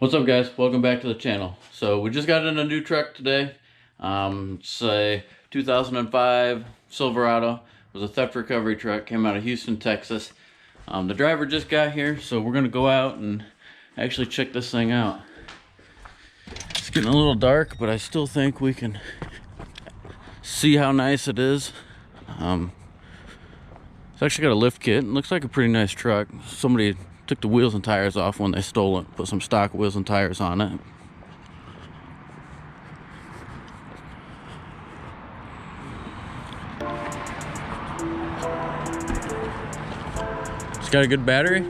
What's up, guys? Welcome back to the channel. So we just got in a new truck today. It's a 2005 Silverado. It was a theft recovery truck. Came out of Houston, Texas. The driver just got here, so we're gonna go out and actually check this thing out. It's getting a little dark, but I still think we can see how nice it is. It's actually got a lift kit. It looks like a pretty nice truck. Somebody took the wheels and tires off when they stole it, put some stock wheels and tires on it. It's got a good battery.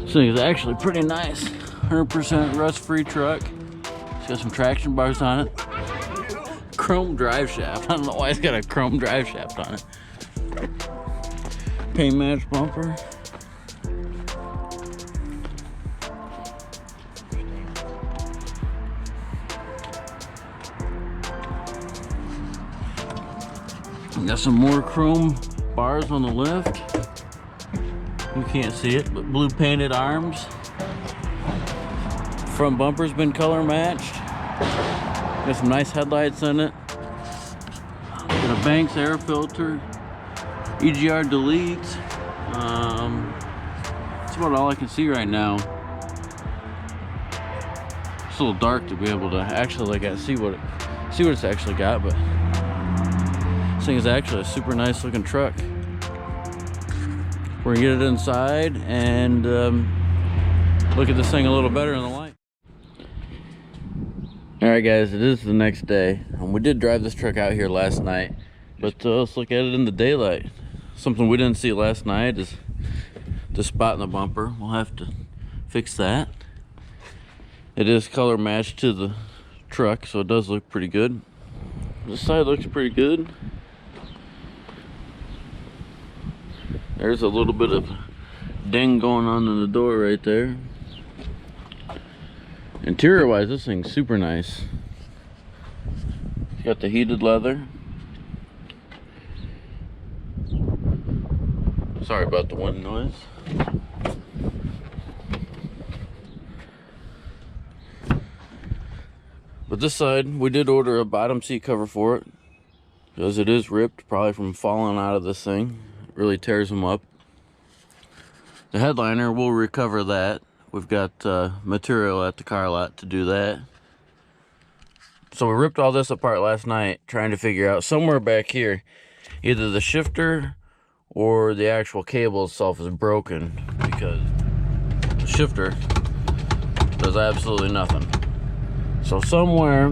This thing is actually pretty nice. 100% rust-free truck. It's got some traction bars on it. Chrome drive shaft. I don't know why it's got a chrome drive shaft on it. Paint match bumper. Got some more chrome bars on the lift. You can't see it, but blue painted arms. Front bumper's been color matched. Got some nice headlights in it. Got a Banks air filter. EGR delete. That's about all I can see right now. It's a little dark to be able to actually see what it's actually got, but this thing is actually a super nice looking truck. We're gonna get it inside and look at this thing a little better in the light. All right, guys, it is the next day. We did drive this truck out here last night, but let's look at it in the daylight. Something we didn't see last night is the spot in the bumper. We'll have to fix that. It is color matched to the truck, so it does look pretty good. This side looks pretty good. There's a little bit of ding going on in the door right there. Interior wise, this thing's super nice. It's got the heated leather. Sorry about the wind noise. But this side, we did order a bottom seat cover for it, because it is ripped, probably from falling out of this thing. It really tears them up. The headliner, we'll recover that. We've got material at the car lot to do that. So we ripped all this apart last night, trying to figure out somewhere back here, either the shifter or the actual cable itself is broken, because the shifter does absolutely nothing. So somewhere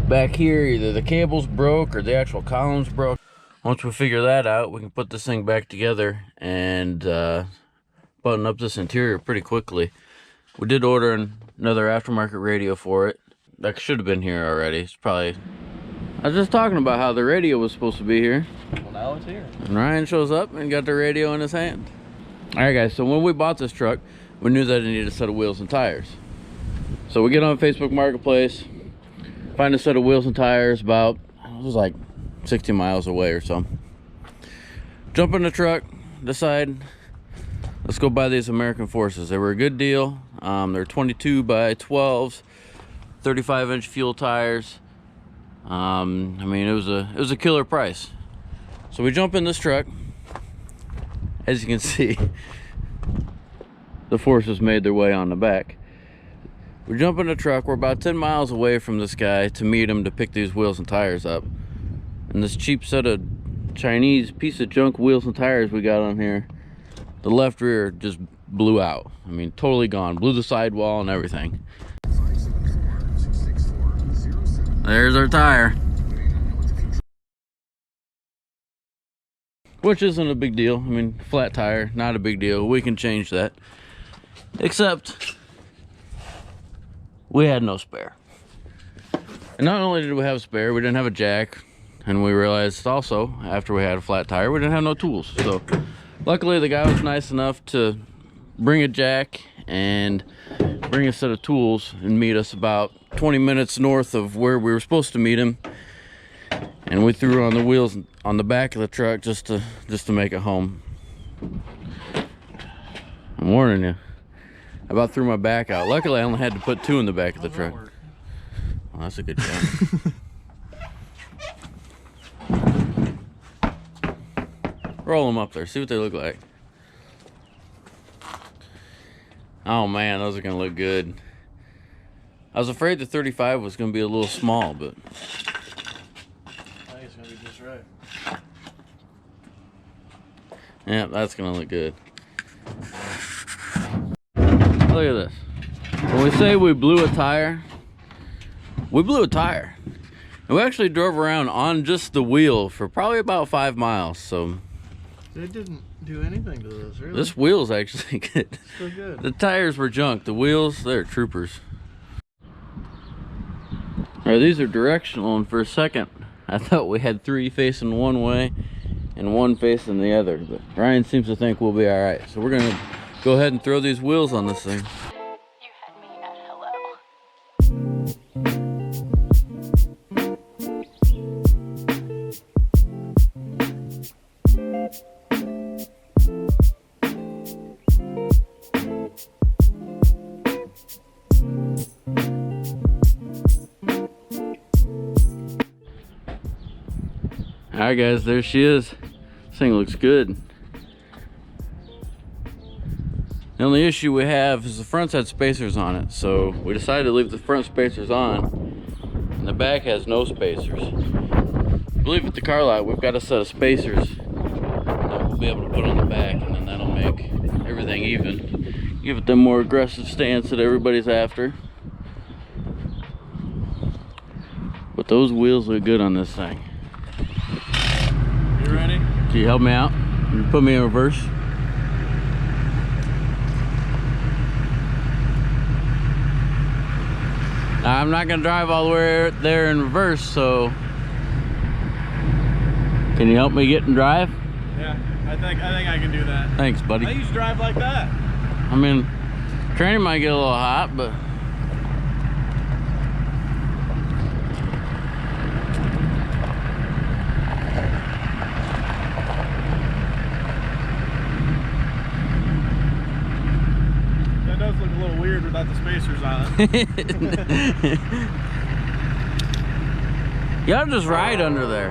back here, either the cable's broke or the actual column's broke. Once we figure that out, we can put this thing back together and button up this interior pretty quickly. We did order another aftermarket radio for it. That should have been here already. It's probably... I was just talking about how the radio was supposed to be here. Well, now it's here. And Ryan shows up and got the radio in his hand. Alright, guys, so when we bought this truck, we knew that it needed a set of wheels and tires. So we get on Facebook Marketplace, find a set of wheels and tires about, it was like 60 miles away or so. Jump in the truck, decide, let's go buy these American Forces. They were a good deal. They're 22 by 12s, 35-inch fuel tires. I mean, it was a killer price. So we jump in this truck. As you can see, the Forces made their way on the back. We jump in the truck. We're about 10 miles away from this guy to meet him to pick these wheels and tires up. And this cheap set of Chinese piece of junk wheels and tires we got on here, the left rear just blew out. I mean, totally gone. Blew the sidewall and everything. There's our tire. Which isn't a big deal. I mean, flat tire, not a big deal. We can change that. Except, we had no spare. And not only did we have a spare, we didn't have a jack. And we realized also, after we had a flat tire, we didn't have no tools. So, luckily the guy was nice enough to bring a jack and bring a set of tools and meet us about 20 minutes north of where we were supposed to meet him. And we threw on the wheels on the back of the truck just to make it home. I'm warning you, I about threw my back out. Luckily I only had to put 2 in the back of the truck. Well, that's a good job. Roll them up there, see what they look like. Oh man, those are gonna look good. I was afraid the 35 was gonna be a little small, but I think it's gonna be just right. yeah, that's gonna look good. Look at this. When we say we blew a tire, we blew a tire. And we actually drove around on just the wheel for probably about 5 miles, so. It didn't do anything to this, really. This wheel's actually good. Still good. The tires were junk. The wheels, they're troopers. Alright, these are directional, and for a second, I thought we had 3 facing one way and 1 facing the other, but Ryan seems to think we'll be alright. So we're gonna go ahead and throw these wheels on this thing. You had me at hello. Alright guys, there she is. This thing looks good. The only issue we have is the front's had spacers on it, so we decided to leave the front spacers on, and the back has no spacers. I believe at the car lot we've got a set of spacers that we'll be able to put on the back, and then that'll make everything even. Give it the more aggressive stance that everybody's after. But those wheels look good on this thing. You ready? Can you help me out? Can you put me in reverse? I'm not gonna drive all the way there in reverse, so can you help me get and drive? Yeah, I think I can do that. Thanks, buddy. I used to drive like that. I mean, training might get a little hot, but That does look a little weird without the spacers on it. you ought to just ride under there.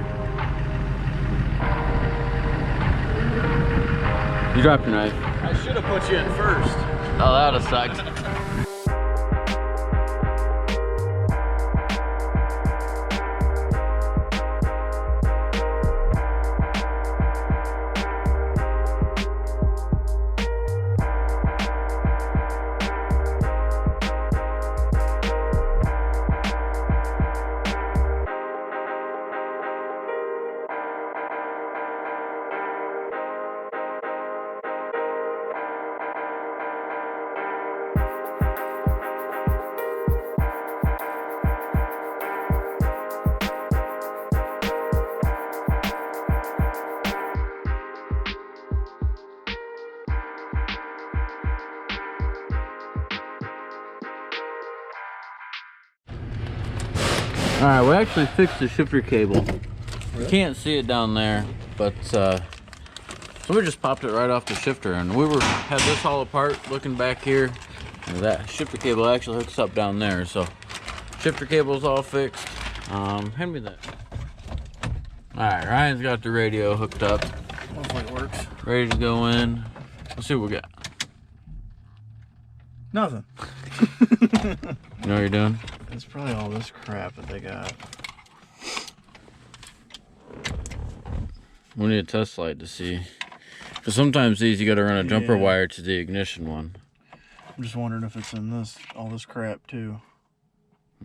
You dropped your knife. I should have put you in first. Oh, that would have sucked. Alright, we actually fixed the shifter cable. You can't see it down there, but so we just popped it right off the shifter, and had this all apart looking back here, and that shifter cable actually hooks up down there. So shifter cable's all fixed. Hand me that. Alright, Ryan's got the radio hooked up. Hopefully it works. Ready to go in. Let's see what we got. Nothing. You know what you're doing? It's probably all this crap that they got. We need a test light to see. Because sometimes these you got to run a jumper Yeah. wire to the ignition one. I'm just wondering if it's in this, all this crap too.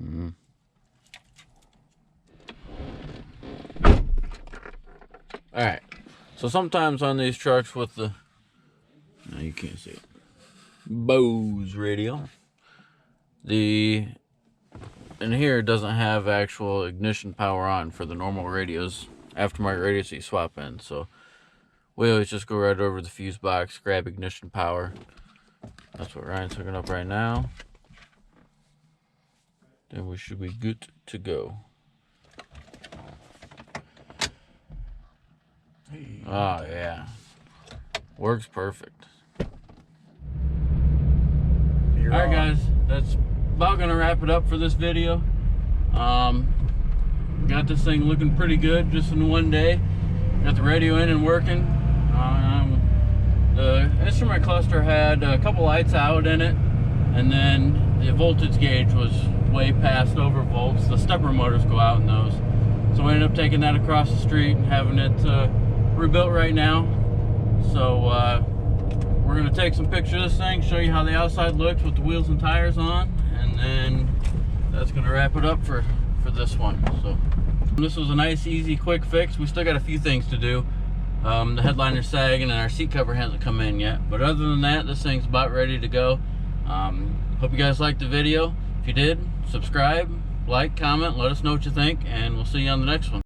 Mm-hmm. Alright. So sometimes on these trucks with the... No, you can't see it. Bose radio. In here doesn't have actual ignition power on for the normal radios, aftermarket radios that you swap in. So we always just go right over the fuse box, grab ignition power. That's what Ryan's hooking up right now. Then we should be good to go. Hey. Oh yeah, works perfect. You're All right, on. guys, that's about gonna wrap it up for this video. Got this thing looking pretty good just in one day. Got the radio in and working. The instrument cluster had a couple lights out in it, and then the voltage gauge was way past over volts. The stepper motors go out in those, so we ended up taking that across the street and having it rebuilt right now. So we're gonna take some pictures of this thing, show you how the outside looks with the wheels and tires on, and then that's gonna wrap it up for this one. So this was a nice, easy, quick fix. We still got a few things to do. The headliner's sagging and our seat cover hasn't come in yet, but other than that, this thing's about ready to go. Hope you guys liked the video. If you did, subscribe, like, comment, let us know what you think, and we'll see you on the next one.